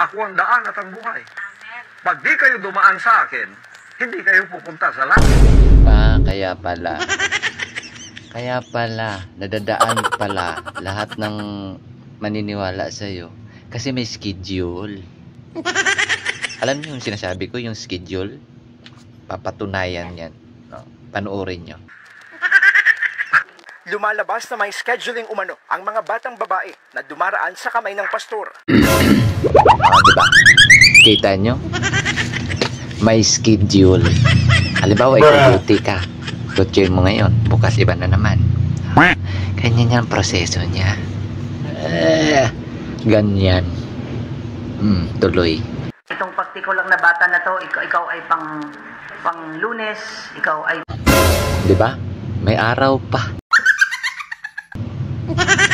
Ako ang daan at ang buhay. Pag di kayo dumaan sa akin, hindi kayo pupunta sa langit. Kaya pala. Kaya pala, nadadaan pala lahat ng maniniwala sa'yo. Kasi may schedule. Alam niyo yung sinasabi ko, yung schedule? Papatunayan yan. No? Panoorin nyo. Lumalabas na may scheduling umano ang mga batang babae na dumaraan sa kamay ng pastor. Diba? Kita nyo? May schedule. Halimbawa, ikaw duty ka. Duty mo ngayon. Bukas iba na naman. Ganyan yan ang proseso niya. Ganyan. Tuloy. Itong particular na bata na to, ikaw ay pang Lunes, ikaw ay... Diba? May araw pa.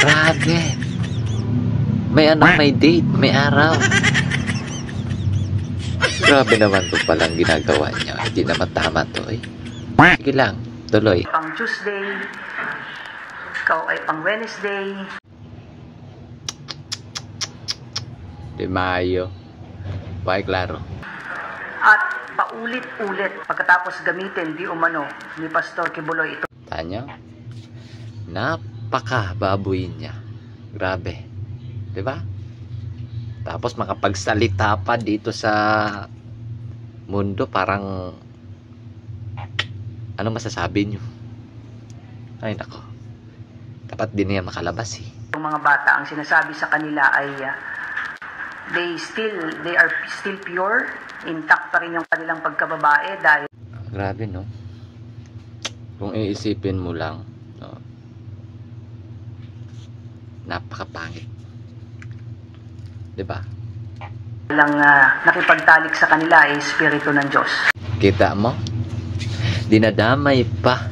Grabe. May date, may araw. Grabe naman ito palang ginagawa niya. Hindi naman tama to eh. Sige lang, tuloy. Pang Tuesday, ikaw ay pang Wednesday. De Mayo. Bye, klaro. At paulit-ulit pagkatapos gamitin di umano ni Pastor Kibuloy ito. Tanyo? Napaka-baboy niya. Grabe. Diba? Tapos makapagsalita pa dito sa mundo, parang ano masasabi nyo? Ay nako. Dapat din niya makalabas eh. Yung mga bata, ang sinasabi sa kanila ay they are still pure, intact pa rin yung kanilang pagkababae dahil grabe no. Kung iisipin mo lang, no, napakapangit. Diba? lang nakipagtalik sa kanila ay Espiritu ng Diyos. Kita mo? Dinadamay pa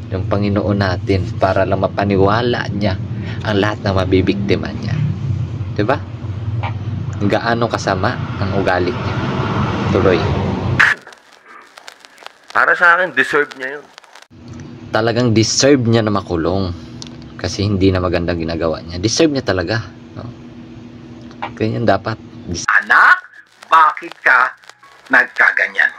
yung Panginoon natin para lang mapaniwala niya ang lahat ng mabibiktima niya. Diba? Gaano kasama ang ugali niya. Tuloy. Para sa akin, deserve niya yun. Talagang deserve niya na makulong. Kasi hindi na magandang ginagawa niya. Deserve niya talaga. No? Ganyan dapat. Anak, bakit ka nagkaganyan?